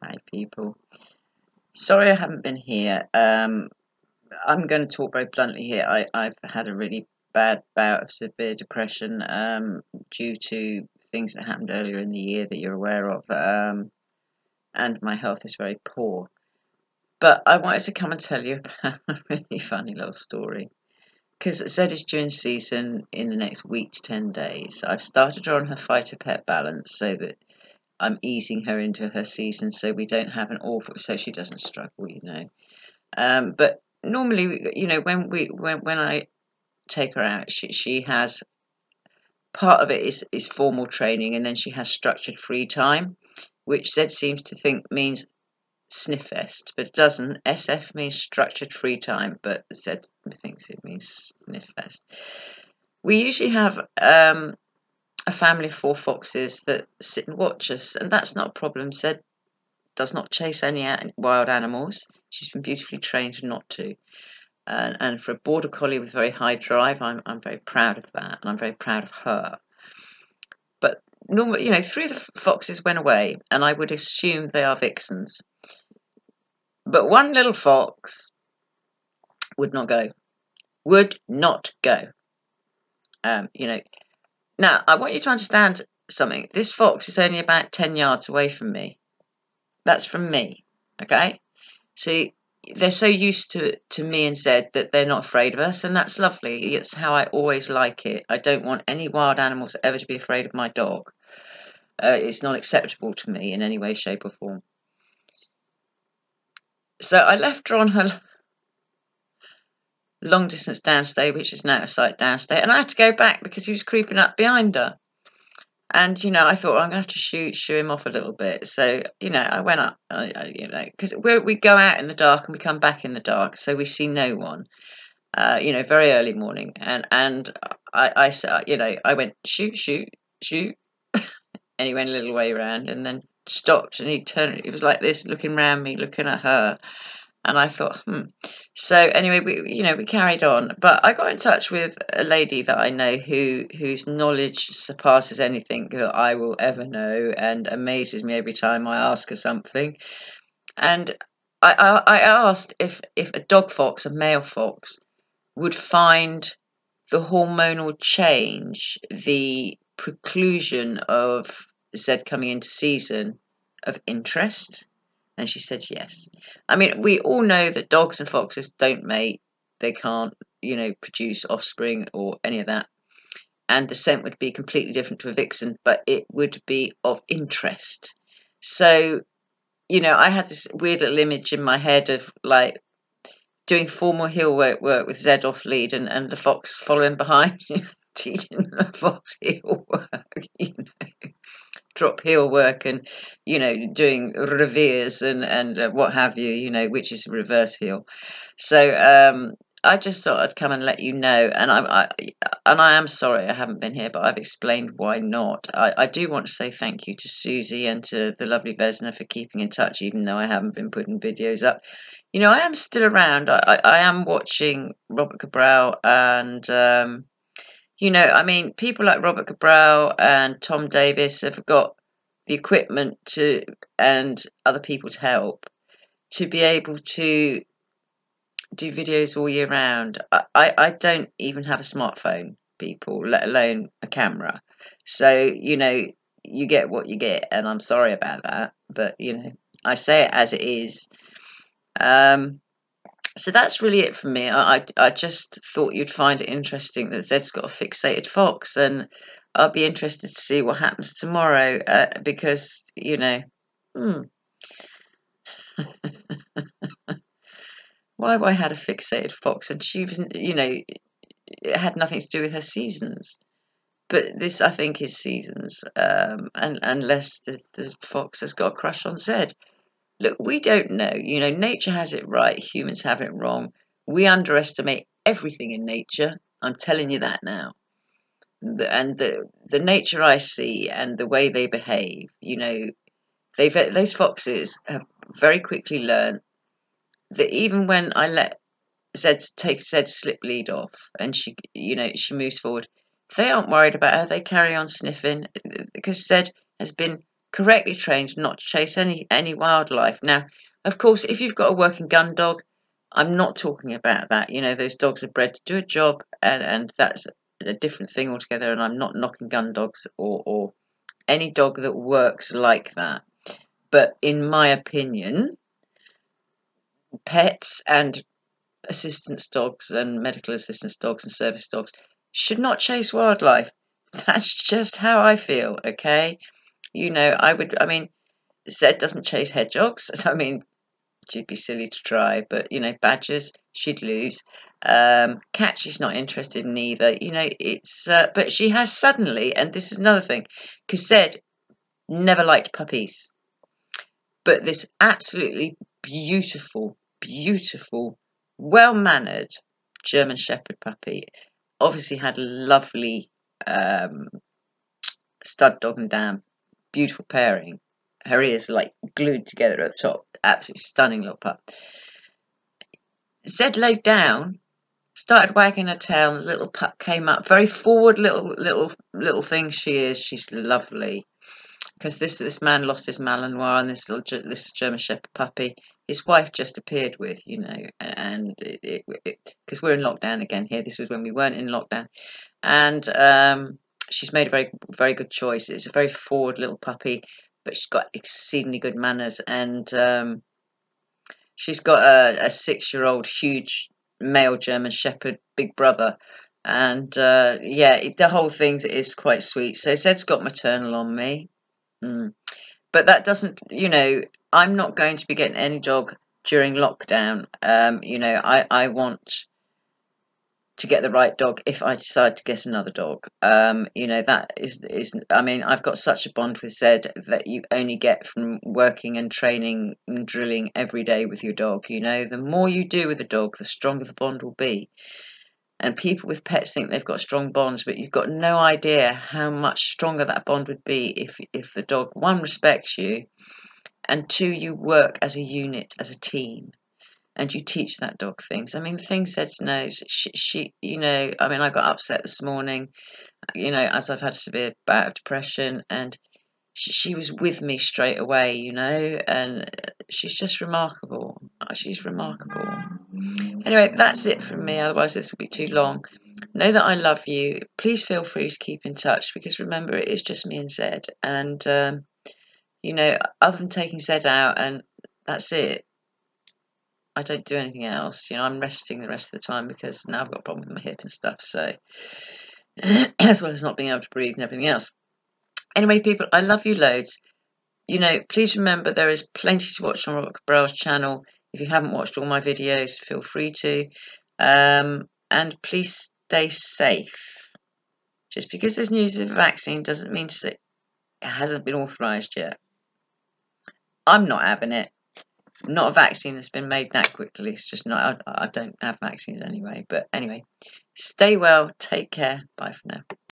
Hi people. Sorry I haven't been here. I'm going to talk very bluntly here. I've had a really bad bout of severe depression due to things that happened earlier in the year that you're aware of, and my health is very poor. But I wanted to come and tell you about a really funny little story. Because Zed is due in season in the next week to 10 days. I've started her on her fighter pet balance so that I'm easing her into her season so we don't have an awful, so she doesn't struggle. But normally, when I take her out, she has part of it is formal training, and then she has structured free time, which Zed seems to think means sniff fest, but it doesn't. SF means structured free time, but Zed thinks it means sniff fest. We usually have a family of 4 foxes that sit and watch us, and that's not a problem. Zed does not chase any wild animals. She's been beautifully trained not to. And for a border collie with very high drive, I'm very proud of that, and I'm very proud of her. But normally, 3 of the foxes went away, and I would assume they are vixens. But one little fox would not go. Would not go. Now, I want you to understand something. This fox is only about 10 yards away from me. That's from me, okay? See, they're so used to me and Zed that they're not afraid of us, and that's lovely. It's how I always like it. I don't want any wild animals ever to be afraid of my dog. It's not acceptable to me in any way, shape, or form. So I left her on her long distance downstay, which is an out of sight downstay, and I had to go back because he was creeping up behind her. And I thought, well, I'm going to have to shoo him off a little bit. So I went up, because we go out in the dark and we come back in the dark, so we see no one. Very early morning, and I said, I went shoot, and he went a little way around, and then stopped, and he turned. It was like this, looking round me, looking at her. And I thought, So anyway, we carried on. But I got in touch with a lady that I know whose knowledge surpasses anything that I will ever know, and amazes me every time I ask her something. And I asked if a dog fox, a male fox, would find the hormonal change, the preclusion of Zed coming into season, of interest. And she said yes. I mean, we all know that dogs and foxes don't mate. They can't, produce offspring or any of that. And the scent would be completely different to a vixen, but it would be of interest. So, I had this weird little image in my head of like doing formal heel work with Zed off lead and the fox following behind, teaching the fox heel work, drop heel work, and doing reveres and what have you, which is reverse heel. So I just thought I'd come and let you know, and I am sorry I haven't been here, but I've explained why not. I do want to say thank you to Susie and to the lovely Vesna for keeping in touch, even though I haven't been putting videos up. I am still around. I am watching Robert Cabral, and I mean, people like Robert Cabral and Tom Davis have got the equipment to, and other people to help, to be able to do videos all year round. I don't even have a smartphone, people, let alone a camera. So, you get what you get, and I'm sorry about that, but, I say it as it is. So that's really it for me. I just thought you'd find it interesting that Zed's got a fixated fox, and I'll be interested to see what happens tomorrow, because, why have I had a fixated fox when she was, it had nothing to do with her seasons. But this, I think, is seasons, and unless the fox has got a crush on Zed. Look, we don't know. Nature has it right, humans have it wrong. We underestimate everything in nature. I'm telling you that now. The nature I see and the way they behave, those foxes have very quickly learned that even when I let Zed's slip lead off, and she moves forward, they aren't worried about her. They carry on sniffing because Zed has been correctly trained not to chase any wildlife. Now, of course, if you've got a working gun dog, I'm not talking about that. You know, those dogs are bred to do a job, and that's a different thing altogether. And I'm not knocking gun dogs or any dog that works like that. But in my opinion, pets and assistance dogs and medical assistance dogs and service dogs should not chase wildlife. That's just how I feel, okay? You know, I mean, Zed doesn't chase hedgehogs. I mean, she'd be silly to try, but, you know, badgers, she'd lose. Cat, she's not interested in either. You know, but she has suddenly, and this is another thing, because Zed never liked puppies. But this absolutely beautiful, beautiful, well-mannered German Shepherd puppy obviously had a lovely stud dog and dam, beautiful pairing. Her ears like glued together at the top, absolutely stunning little pup. Zed laid down, started wagging her tail, and the little pup came up. Very forward little thing she is. She's lovely. Because this man lost his Malinois and this German Shepherd puppy, his wife just appeared with, you know, and because we're in lockdown again here. This was when we weren't in lockdown, and she's made a very good choice. It's a very forward little puppy, but she's got exceedingly good manners, and she's got a 6-year-old huge male German Shepherd big brother. And yeah, the whole thing is quite sweet. So Zed's got maternal on me. But that doesn't, you know, I'm not going to be getting any dog during lockdown. You know, I want to get the right dog if I decide to get another dog. You know, that is I mean, I've got such a bond with Zed that you only get from working and training and drilling every day with your dog. You know, the more you do with a dog, the stronger the bond will be. And people with pets think they've got strong bonds, but you've got no idea how much stronger that bond would be if the dog, one, respects you, and two, you work as a unit, as a team, and you teach that dog things. I mean, the thing Zed knows, she, you know, I mean, I got upset this morning, you know, as I've had a severe bout of depression, and she was with me straight away, you know, and she's just remarkable. She's remarkable. Anyway, that's it from me, otherwise this will be too long. Know that I love you. Please feel free to keep in touch, because remember, it is just me and Zed. And, you know, other than taking Zed out, and that's it. I don't do anything else. You know, I'm resting the rest of the time because now I've got a problem with my hip and stuff. So, as well as not being able to breathe and everything else. Anyway, people, I love you loads. You know, please remember there is plenty to watch on Robert Cabral's channel. If you haven't watched all my videos, feel free to. And please stay safe. Just because there's news of a vaccine doesn't mean to say it hasn't been authorised yet. I'm not having it. Not a vaccine that's been made that quickly. It's just not. I don't have vaccines anyway. But anyway, stay well. Take care. Bye for now.